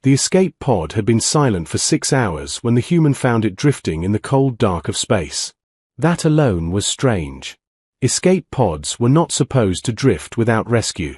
The escape pod had been silent for 6 hours when the human found it drifting in the cold dark of space. That alone was strange. Escape pods were not supposed to drift without rescue.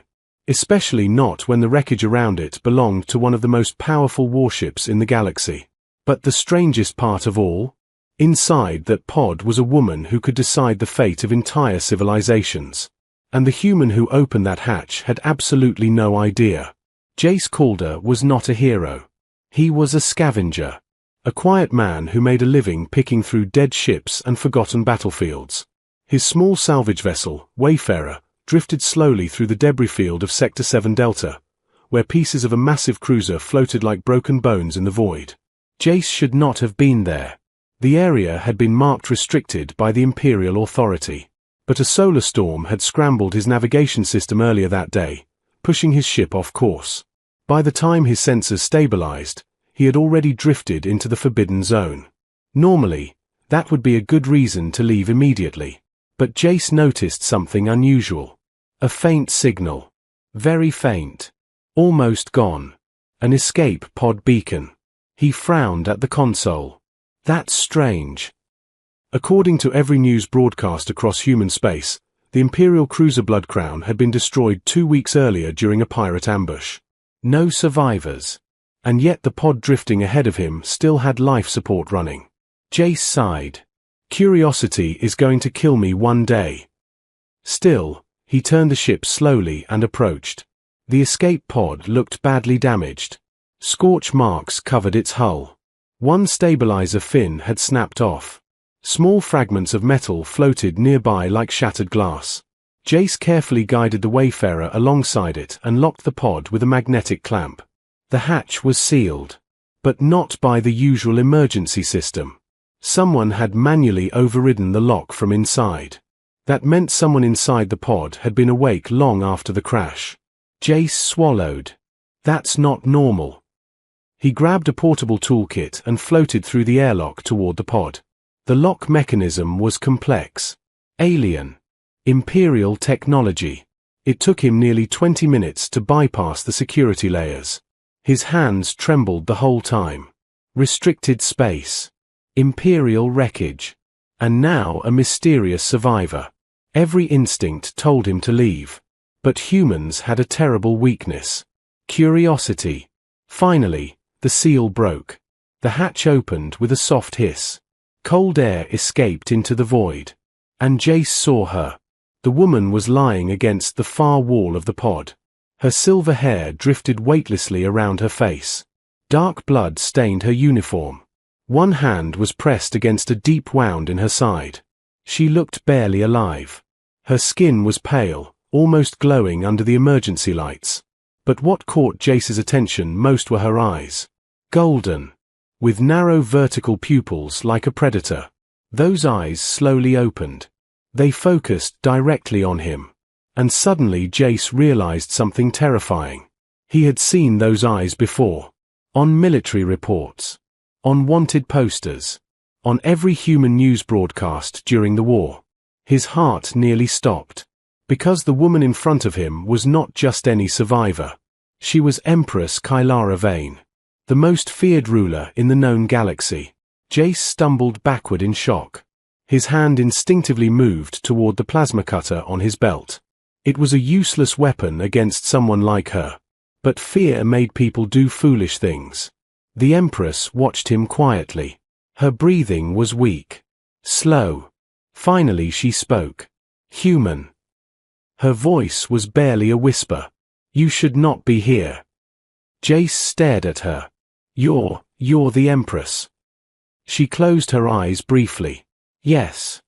Especially not when the wreckage around it belonged to one of the most powerful warships in the galaxy. But the strangest part of all? Inside that pod was a woman who could decide the fate of entire civilizations. And the human who opened that hatch had absolutely no idea. Jace Calder was not a hero. He was a scavenger. A quiet man who made a living picking through dead ships and forgotten battlefields. His small salvage vessel, Wayfarer, drifted slowly through the debris field of Sector 7 Delta, where pieces of a massive cruiser floated like broken bones in the void. Jace should not have been there. The area had been marked restricted by the Imperial Authority. But a solar storm had scrambled his navigation system earlier that day, pushing his ship off course. By the time his sensors stabilized, he had already drifted into the forbidden zone. Normally, that would be a good reason to leave immediately. But Jace noticed something unusual. A faint signal. Very faint. Almost gone. An escape pod beacon. He frowned at the console. That's strange. According to every news broadcast across human space, the Imperial cruiser Blood Crown had been destroyed 2 weeks earlier during a pirate ambush. No survivors. And yet the pod drifting ahead of him still had life support running. Jace sighed. Curiosity is going to kill me one day. Still, he turned the ship slowly and approached. The escape pod looked badly damaged. Scorch marks covered its hull. One stabilizer fin had snapped off. Small fragments of metal floated nearby like shattered glass. Jace carefully guided the Wayfarer alongside it and locked the pod with a magnetic clamp. The hatch was sealed. But not by the usual emergency system. Someone had manually overridden the lock from inside. That meant someone inside the pod had been awake long after the crash. Jace swallowed. That's not normal. He grabbed a portable toolkit and floated through the airlock toward the pod. The lock mechanism was complex. Alien. Imperial technology. It took him nearly 20 minutes to bypass the security layers. His hands trembled the whole time. Restricted space. Imperial wreckage. And now a mysterious survivor. Every instinct told him to leave. But humans had a terrible weakness. Curiosity. Finally, the seal broke. The hatch opened with a soft hiss. Cold air escaped into the void. And Jace saw her. The woman was lying against the far wall of the pod. Her silver hair drifted weightlessly around her face. Dark blood stained her uniform. One hand was pressed against a deep wound in her side. She looked barely alive. Her skin was pale, almost glowing under the emergency lights. But what caught Jace's attention most were her eyes. Golden. With narrow vertical pupils like a predator. Those eyes slowly opened. They focused directly on him. And suddenly Jace realized something terrifying. He had seen those eyes before. On military reports. On wanted posters. On every human news broadcast during the war. His heart nearly stopped. Because the woman in front of him was not just any survivor. She was Empress Kylara Vane. The most feared ruler in the known galaxy. Jace stumbled backward in shock. His hand instinctively moved toward the plasma cutter on his belt. It was a useless weapon against someone like her. But fear made people do foolish things. The Empress watched him quietly. Her breathing was weak. Slow. Finally she spoke. Human. Her voice was barely a whisper. You should not be here. Jace stared at her. You're the Empress. She closed her eyes briefly. Yes.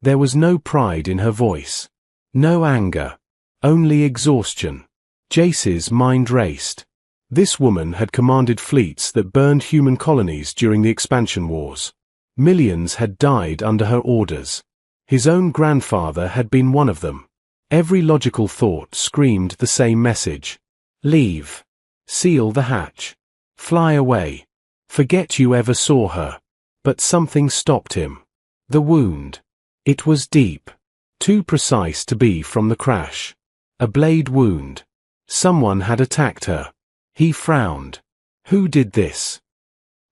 There was no pride in her voice. No anger. Only exhaustion. Jace's mind raced. This woman had commanded fleets that burned human colonies during the expansion wars. Millions had died under her orders. His own grandfather had been one of them. Every logical thought screamed the same message. Leave. Seal the hatch. Fly away. Forget you ever saw her. But something stopped him. The wound. It was deep. Too precise to be from the crash. A blade wound. Someone had attacked her. He frowned. Who did this?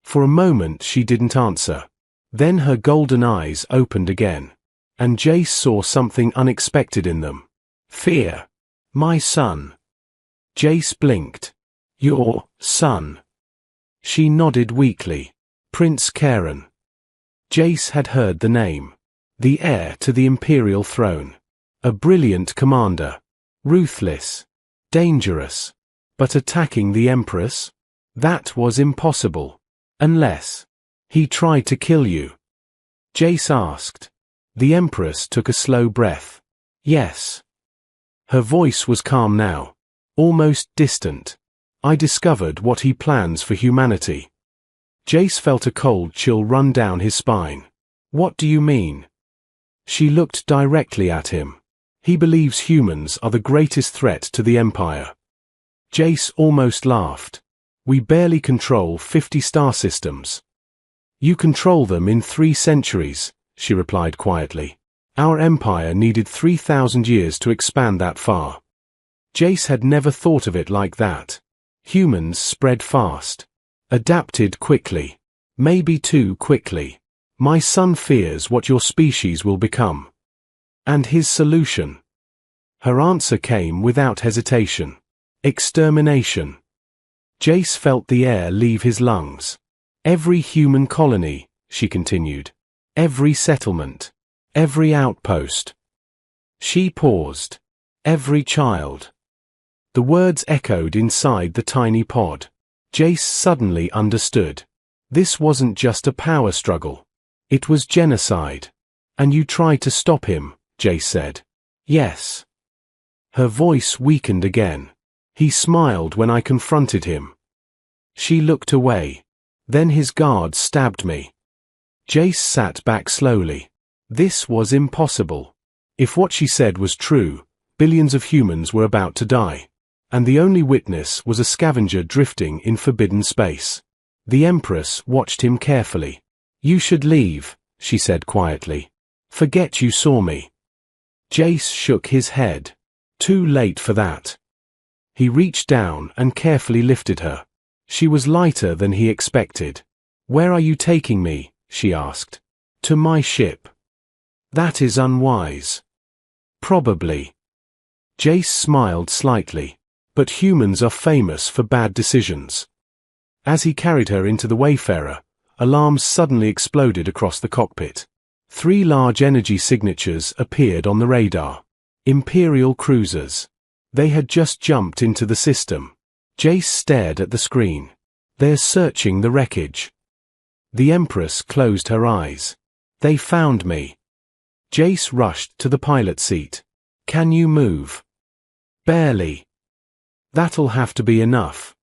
For a moment she didn't answer. Then her golden eyes opened again. And Jace saw something unexpected in them. Fear. My son. Jace blinked. Your son. She nodded weakly. Prince Karen. Jace had heard the name. The heir to the imperial throne. A brilliant commander. Ruthless. Dangerous. But attacking the Empress? That was impossible. Unless he tried to kill you. Jace asked. The Empress took a slow breath. Yes. Her voice was calm now. Almost distant. I discovered what he plans for humanity. Jace felt a cold chill run down his spine. What do you mean? She looked directly at him. He believes humans are the greatest threat to the Empire. Jace almost laughed. We barely control 50 star systems. You control them in 3 centuries, she replied quietly. Our empire needed 3,000 years to expand that far. Jace had never thought of it like that. Humans spread fast. Adapted quickly. Maybe too quickly. My son fears what your species will become. And his solution? Her answer came without hesitation. Extermination. Jace felt the air leave his lungs. Every human colony, she continued. Every settlement. Every outpost. She paused. Every child. The words echoed inside the tiny pod. Jace suddenly understood. This wasn't just a power struggle. It was genocide. And you tried to stop him, Jace said. Yes. Her voice weakened again. He smiled when I confronted him. She looked away. Then his guards stabbed me. Jace sat back slowly. This was impossible. If what she said was true, billions of humans were about to die. And the only witness was a scavenger drifting in forbidden space. The Empress watched him carefully. You should leave, she said quietly. Forget you saw me. Jace shook his head. Too late for that. He reached down and carefully lifted her. She was lighter than he expected. Where are you taking me? She asked. To my ship. That is unwise. Probably. Jace smiled slightly. But humans are famous for bad decisions. As he carried her into the Wayfarer, alarms suddenly exploded across the cockpit. 3 large energy signatures appeared on the radar. Imperial cruisers. They had just jumped into the system. Jace stared at the screen. They're searching the wreckage. The Empress closed her eyes. They found me. Jace rushed to the pilot seat. Can you move? Barely. That'll have to be enough.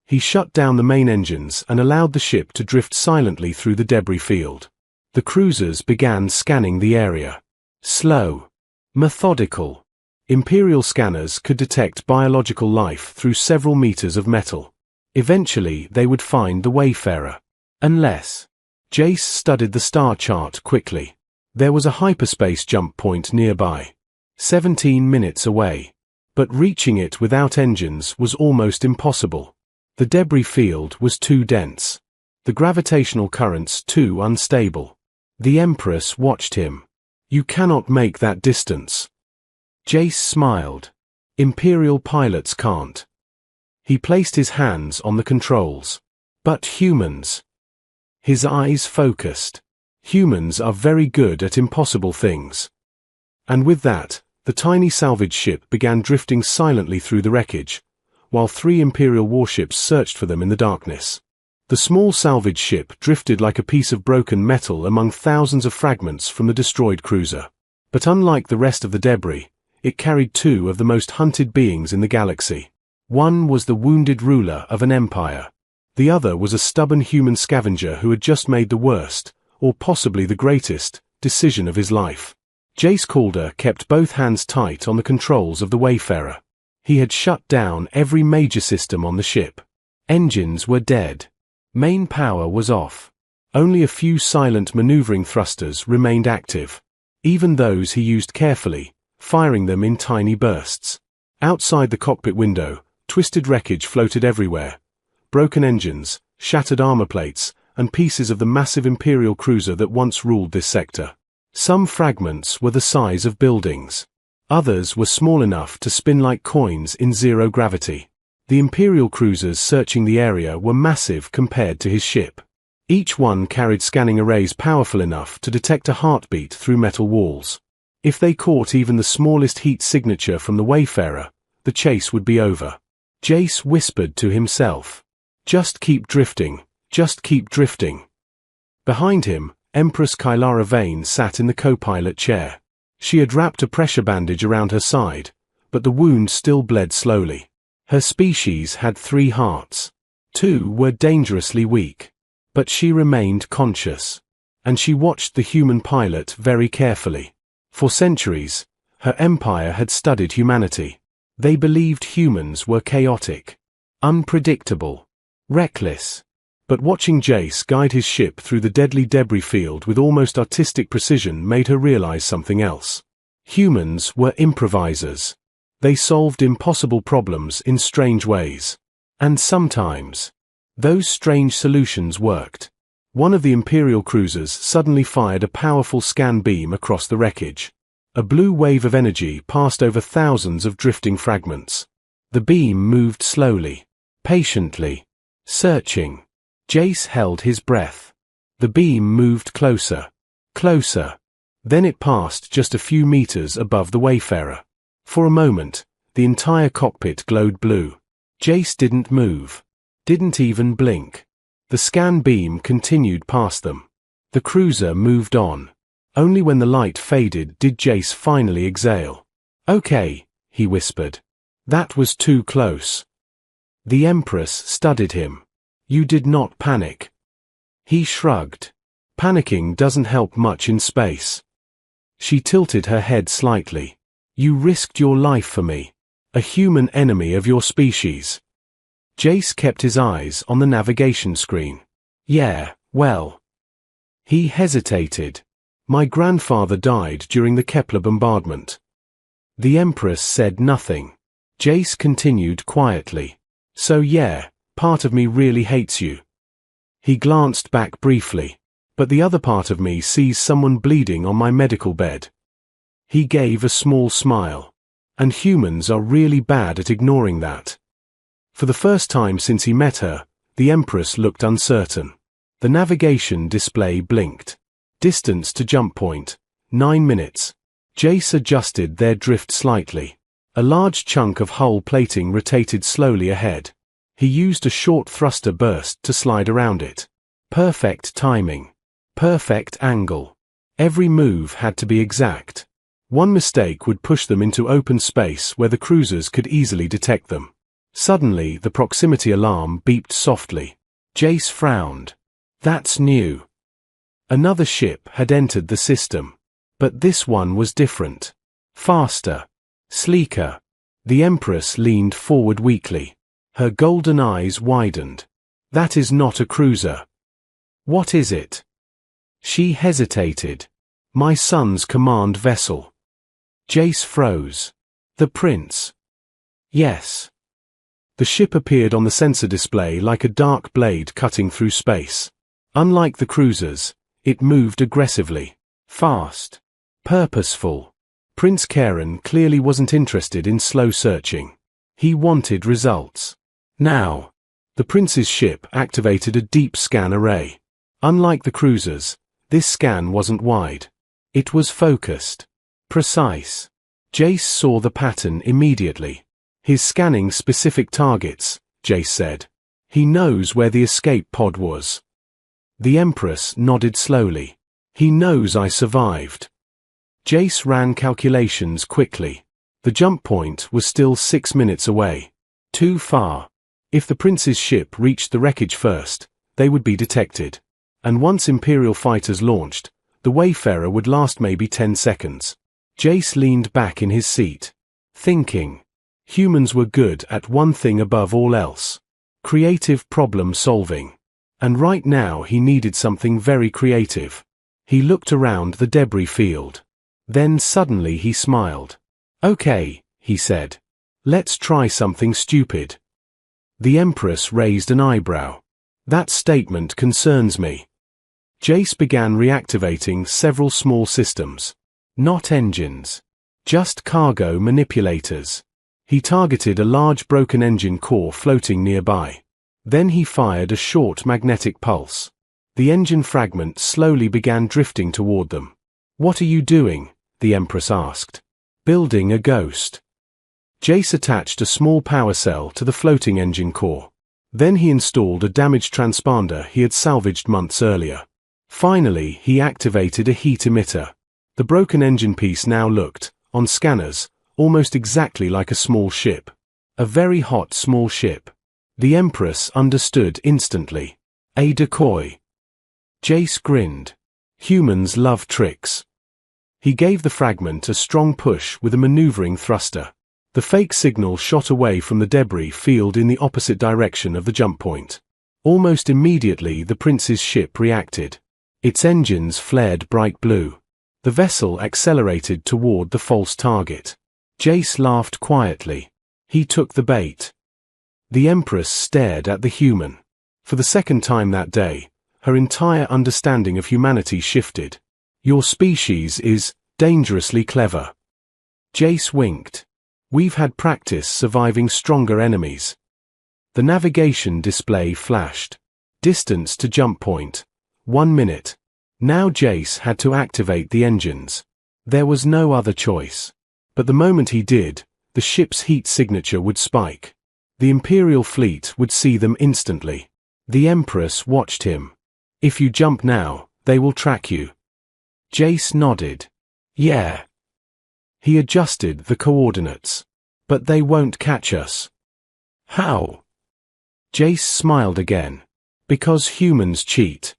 He shut down the main engines and allowed the ship to drift silently through the debris field. The cruisers began scanning the area. Slow. Methodical. Imperial scanners could detect biological life through several meters of metal. Eventually they would find the Wayfarer. Unless. Jace studied the star chart quickly. There was a hyperspace jump point nearby. 17 minutes away. But reaching it without engines was almost impossible. The debris field was too dense. The gravitational currents too unstable. The Empress watched him. You cannot make that distance. Jace smiled. Imperial pilots can't. He placed his hands on the controls. But humans. His eyes focused. Humans are very good at impossible things. And with that, the tiny salvage ship began drifting silently through the wreckage, while 3 Imperial warships searched for them in the darkness. The small salvage ship drifted like a piece of broken metal among thousands of fragments from the destroyed cruiser. But unlike the rest of the debris, it carried 2 of the most hunted beings in the galaxy. One was the wounded ruler of an empire. The other was a stubborn human scavenger who had just made the worst, or possibly the greatest, decision of his life. Jace Calder kept both hands tight on the controls of the Wayfarer. He had shut down every major system on the ship. Engines were dead. Main power was off. Only a few silent maneuvering thrusters remained active. Even those he used carefully, firing them in tiny bursts. Outside the cockpit window, twisted wreckage floated everywhere. broken engines, shattered armor plates, and pieces of the massive Imperial cruiser that once ruled this sector. Some fragments were the size of buildings. Others were small enough to spin like coins in zero gravity. The Imperial cruisers searching the area were massive compared to his ship. Each one carried scanning arrays powerful enough to detect a heartbeat through metal walls. If they caught even the smallest heat signature from the Wayfarer, the chase would be over. Jace whispered to himself. Just keep drifting, just keep drifting. Behind him, Empress Kylara Vane sat in the co-pilot chair. She had wrapped a pressure bandage around her side, but the wound still bled slowly. Her species had 3 hearts. 2 were dangerously weak. But she remained conscious. And she watched the human pilot very carefully. For centuries, her empire had studied humanity. They believed humans were chaotic, unpredictable, reckless. But watching Jace guide his ship through the deadly debris field with almost artistic precision made her realize something else. Humans were improvisers. They solved impossible problems in strange ways. And sometimes, those strange solutions worked. One of the Imperial cruisers suddenly fired a powerful scan beam across the wreckage. A blue wave of energy passed over thousands of drifting fragments. The beam moved slowly, patiently, searching. Jace held his breath. The beam moved closer, closer. Then it passed just a few meters above the Wayfarer. For a moment, the entire cockpit glowed blue. Jace didn't move, didn't even blink. The scan beam continued past them. The cruiser moved on. Only when the light faded did Jace finally exhale. "Okay," he whispered. "That was too close." The Empress studied him. "You did not panic." He shrugged. "Panicking doesn't help much in space." She tilted her head slightly. "You risked your life for me, a human enemy of your species." Jace kept his eyes on the navigation screen. "Yeah, well." He hesitated. "My grandfather died during the Kepler bombardment." The Empress said nothing. Jace continued quietly. "So yeah, part of me really hates you." He glanced back briefly. "But the other part of me sees someone bleeding on my medical bed." He gave a small smile. "And humans are really bad at ignoring that." For the first time since he met her, the Empress looked uncertain. The navigation display blinked. Distance to jump point, 9 minutes. Jace adjusted their drift slightly. A large chunk of hull plating rotated slowly ahead. He used a short thruster burst to slide around it. Perfect timing. Perfect angle. Every move had to be exact. One mistake would push them into open space where the cruisers could easily detect them. Suddenly, the proximity alarm beeped softly. Jace frowned. That's new. Another ship had entered the system. But this one was different. Faster. Sleeker. The Empress leaned forward weakly. Her golden eyes widened. "That is not a cruiser." "What is it?" She hesitated. "My son's command vessel." Jace froze. "The Prince." "Yes." The ship appeared on the sensor display like a dark blade cutting through space. Unlike the cruisers, it moved aggressively, fast, purposeful. Prince Karen clearly wasn't interested in slow searching. He wanted results. Now, the Prince's ship activated a deep scan array. Unlike the cruisers, this scan wasn't wide. It was focused, precise. Jace saw the pattern immediately. "He's scanning specific targets," Jace said. "He knows where the escape pod was." The Empress nodded slowly. "He knows I survived." Jace ran calculations quickly. The jump point was still 6 minutes away. Too far. If the Prince's ship reached the wreckage first, they would be detected. And once Imperial fighters launched, the Wayfarer would last maybe 10 seconds. Jace leaned back in his seat, thinking. Humans were good at one thing above all else. Creative problem solving. And right now he needed something very creative. He looked around the debris field. Then suddenly he smiled. "Okay," he said. "Let's try something stupid." The Empress raised an eyebrow. That statement concerns me. Jace began reactivating several small systems. Not engines. Just cargo manipulators. He targeted a large broken engine core floating nearby. Then he fired a short magnetic pulse. The engine fragment slowly began drifting toward them. "What are you doing?" the Empress asked. "Building a ghost." Jace attached a small power cell to the floating engine core. Then he installed a damaged transponder he had salvaged months earlier. Finally, he activated a heat emitter. The broken engine piece now looked, on scanners, almost exactly like a small ship. A very hot small ship. The Empress understood instantly. A decoy. Jace grinned. Humans love tricks. He gave the fragment a strong push with a maneuvering thruster. The fake signal shot away from the debris field in the opposite direction of the jump point. Almost immediately the prince's ship reacted. Its engines flared bright blue. The vessel accelerated toward the false target. Jace laughed quietly. He took the bait. The Empress stared at the human. For the second time that day, her entire understanding of humanity shifted. "Your species is dangerously clever." Jace winked. "We've had practice surviving stronger enemies." The navigation display flashed. Distance to jump point. 1 minute. Now Jace had to activate the engines. There was no other choice. But the moment he did, the ship's heat signature would spike. The Imperial fleet would see them instantly. The Empress watched him. "If you jump now, they will track you." Jace nodded. "Yeah." He adjusted the coordinates. "But they won't catch us." "How?" Jace smiled again. "Because humans cheat."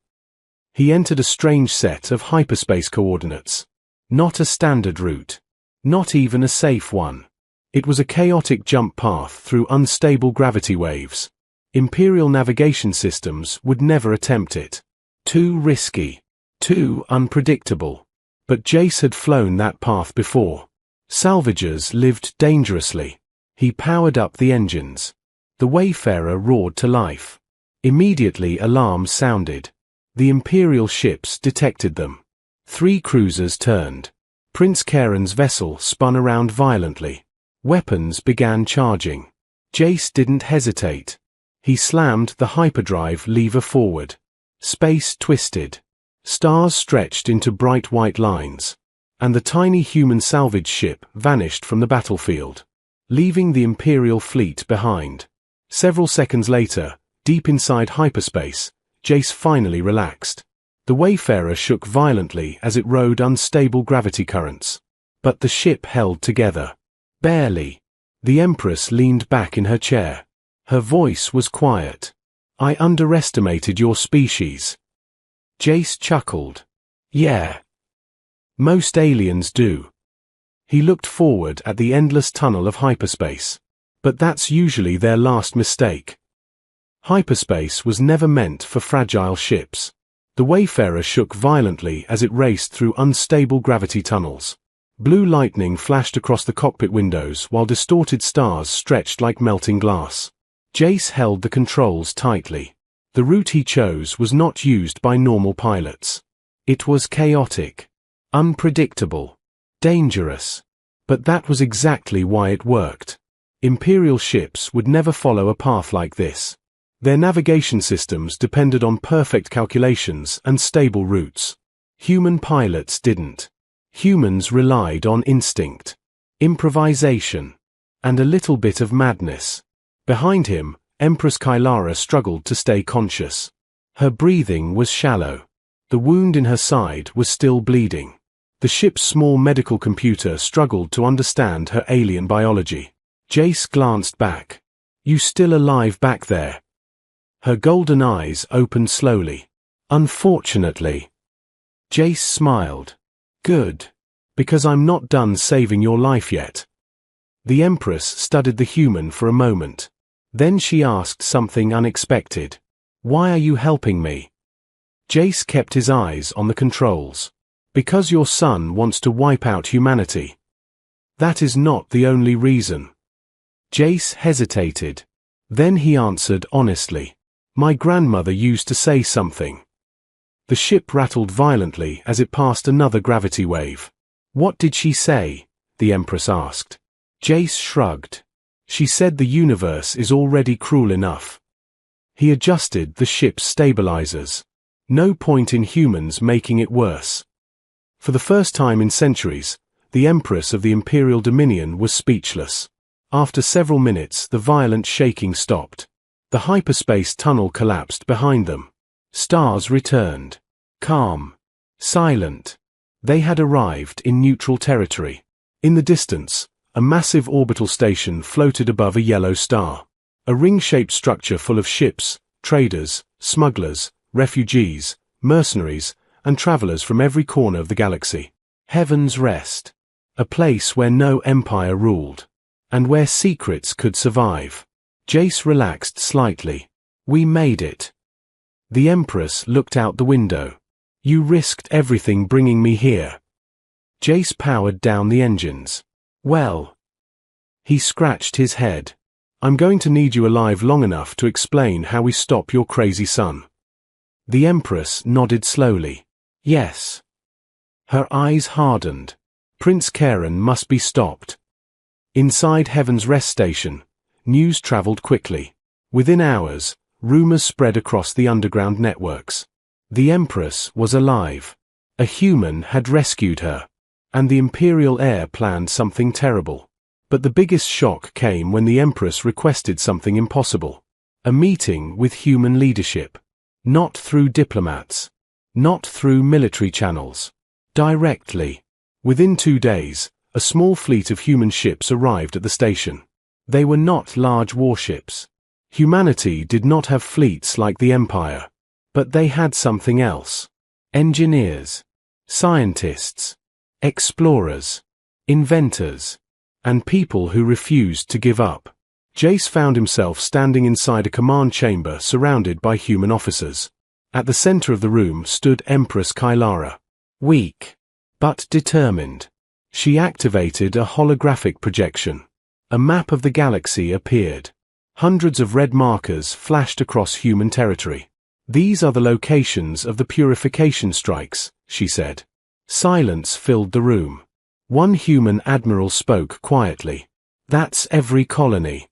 He entered a strange set of hyperspace coordinates. Not a standard route. Not even a safe one. It was a chaotic jump path through unstable gravity waves. Imperial navigation systems would never attempt it. Too risky. Too unpredictable. But Jace had flown that path before. Salvagers lived dangerously. He powered up the engines. The Wayfarer roared to life. Immediately alarms sounded. The Imperial ships detected them. 3 cruisers turned. Prince Karen's vessel spun around violently. Weapons began charging. Jace didn't hesitate. He slammed the hyperdrive lever forward. Space twisted. Stars stretched into bright white lines. And the tiny human salvage ship vanished from the battlefield, leaving the Imperial fleet behind. Several seconds later, deep inside hyperspace, Jace finally relaxed. The Wayfarer shook violently as it rode unstable gravity currents. But the ship held together. Barely. The Empress leaned back in her chair. Her voice was quiet. "I underestimated your species." Jace chuckled. "Yeah. Most aliens do." He looked forward at the endless tunnel of hyperspace. But that's usually their last mistake. Hyperspace was never meant for fragile ships. The Wayfarer shook violently as it raced through unstable gravity tunnels. Blue lightning flashed across the cockpit windows while distorted stars stretched like melting glass. Jace held the controls tightly. The route he chose was not used by normal pilots. It was chaotic, unpredictable, dangerous. But that was exactly why it worked. Imperial ships would never follow a path like this. Their navigation systems depended on perfect calculations and stable routes. Human pilots didn't. Humans relied on instinct, improvisation, and a little bit of madness. Behind him, Empress Kylara struggled to stay conscious. Her breathing was shallow. The wound in her side was still bleeding. The ship's small medical computer struggled to understand her alien biology. Jace glanced back. "You still alive back there?" Her golden eyes opened slowly. "Unfortunately." Jace smiled. "Good. Because I'm not done saving your life yet." The Empress studied the human for a moment. Then she asked something unexpected. "Why are you helping me?" Jace kept his eyes on the controls. "Because your son wants to wipe out humanity." "That is not the only reason." Jace hesitated. Then he answered honestly. My grandmother used to say something. The ship rattled violently as it passed another gravity wave. What did she say? The Empress asked. Jace shrugged. She said the universe is already cruel enough. He adjusted the ship's stabilizers. No point in humans making it worse. For the first time in centuries, the Empress of the Imperial Dominion was speechless. After several minutes, the violent shaking stopped. The hyperspace tunnel collapsed behind them. Stars returned. Calm. Silent. They had arrived in neutral territory. In the distance, a massive orbital station floated above a yellow star. A ring-shaped structure full of ships, traders, smugglers, refugees, mercenaries, and travelers from every corner of the galaxy. Heaven's Rest. A place where no empire ruled. And where secrets could survive. Jace relaxed slightly. We made it. The Empress looked out the window. You risked everything bringing me here. Jace powered down the engines. Well. He scratched his head. I'm going to need you alive long enough to explain how we stop your crazy son. The Empress nodded slowly. Yes. Her eyes hardened. Prince Karen must be stopped. Inside Heaven's Rest Station, news traveled quickly. Within hours, rumors spread across the underground networks. The Empress was alive. A human had rescued her. And the Imperial heir planned something terrible. But the biggest shock came when the Empress requested something impossible. A meeting with human leadership. Not through diplomats. Not through military channels. Directly. Within 2 days, a small fleet of human ships arrived at the station. They were not large warships. Humanity did not have fleets like the Empire. But they had something else. Engineers. Scientists. Explorers. Inventors. And people who refused to give up. Jace found himself standing inside a command chamber surrounded by human officers. At the center of the room stood Empress Kylara. Weak. But determined. She activated a holographic projection. A map of the galaxy appeared. Hundreds of red markers flashed across human territory. These are the locations of the purification strikes, she said. Silence filled the room. One human admiral spoke quietly. That's every colony.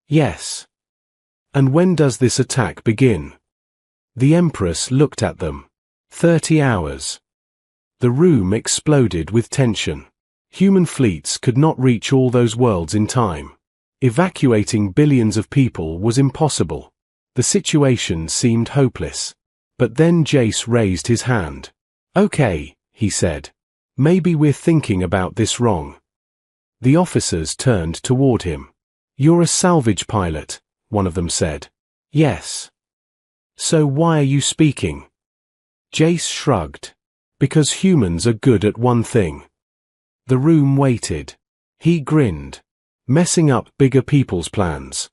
Yes. And when does this attack begin? The Empress looked at them. 30 hours. The room exploded with tension. Human fleets could not reach all those worlds in time. Evacuating billions of people was impossible. The situation seemed hopeless. But then Jace raised his hand. Okay, he said. Maybe we're thinking about this wrong. The officers turned toward him. You're a salvage pilot, one of them said. Yes. So why are you speaking? Jace shrugged. Because humans are good at one thing. The room waited. He grinned. Messing up bigger people's plans.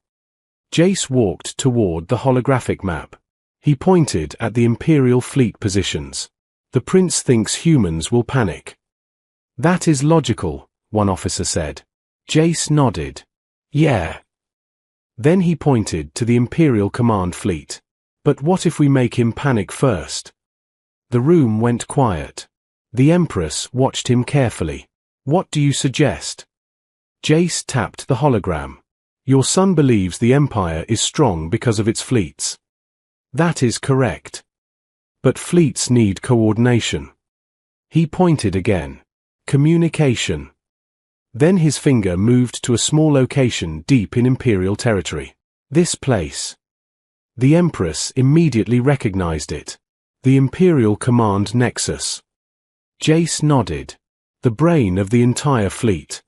Jace walked toward the holographic map. He pointed at the Imperial fleet positions. The prince thinks humans will panic. That is logical, one officer said. Jace nodded. Yeah. Then he pointed to the Imperial command fleet. But what if we make him panic first? The room went quiet. The Empress watched him carefully. What do you suggest? Jace tapped the hologram. Your son believes the Empire is strong because of its fleets. That is correct. But fleets need coordination. He pointed again. Communication. Then his finger moved to a small location deep in Imperial territory. This place. The Empress immediately recognized it. The Imperial Command Nexus. Jace nodded. The brain of the entire fleet.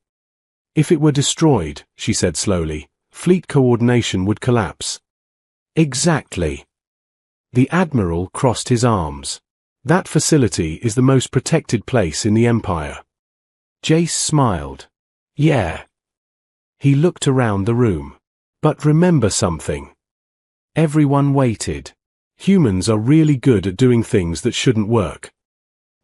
If it were destroyed, she said slowly, fleet coordination would collapse. Exactly. The Admiral crossed his arms. That facility is the most protected place in the Empire. Jace smiled. Yeah. He looked around the room. But remember something. Everyone waited. Humans are really good at doing things that shouldn't work.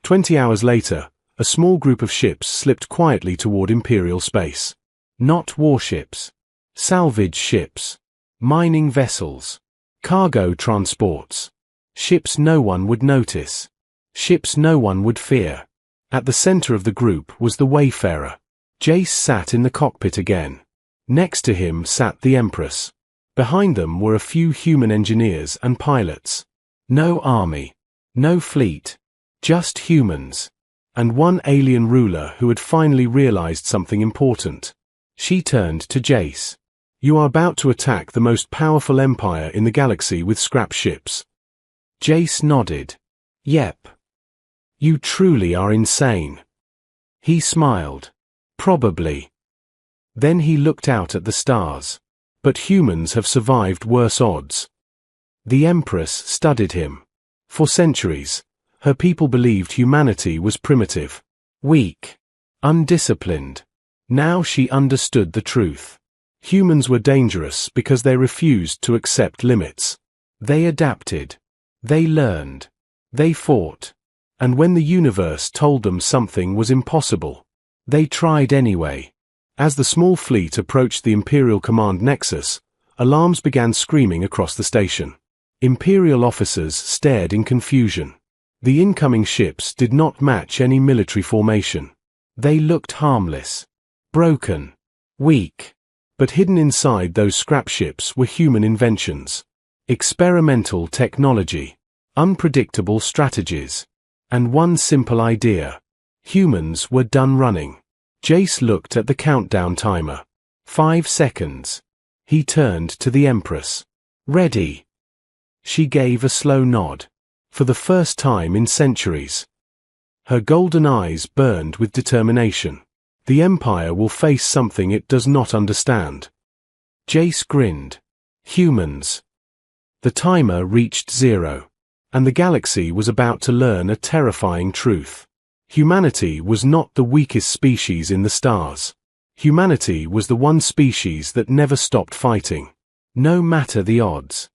20 hours later, a small group of ships slipped quietly toward Imperial space. Not warships. Salvage ships. Mining vessels. Cargo transports. Ships no one would notice. Ships no one would fear. At the center of the group was the Wayfarer. Jace sat in the cockpit again. Next to him sat the Empress. Behind them were a few human engineers and pilots. No army. No fleet. Just humans. And one alien ruler who had finally realized something important. She turned to Jace. You are about to attack the most powerful empire in the galaxy with scrap ships. Jace nodded. Yep. You truly are insane. He smiled. Probably. Then he looked out at the stars. But humans have survived worse odds. The Empress studied him. For centuries, her people believed humanity was primitive, weak, undisciplined. Now she understood the truth. Humans were dangerous because they refused to accept limits. They adapted. They learned. They fought. And when the universe told them something was impossible, they tried anyway. As the small fleet approached the Imperial Command Nexus, alarms began screaming across the station. Imperial officers stared in confusion. The incoming ships did not match any military formation. They looked harmless, broken, weak. But hidden inside those scrap ships were human inventions. Experimental technology, unpredictable strategies, and one simple idea. Humans were done running. Jace looked at the countdown timer. 5 seconds. He turned to the Empress. Ready. She gave a slow nod. For the first time in centuries. Her golden eyes burned with determination. The Empire will face something it does not understand. Jace grinned. Humans. The timer reached 0. And the galaxy was about to learn a terrifying truth. Humanity was not the weakest species in the stars. Humanity was the one species that never stopped fighting. No matter the odds.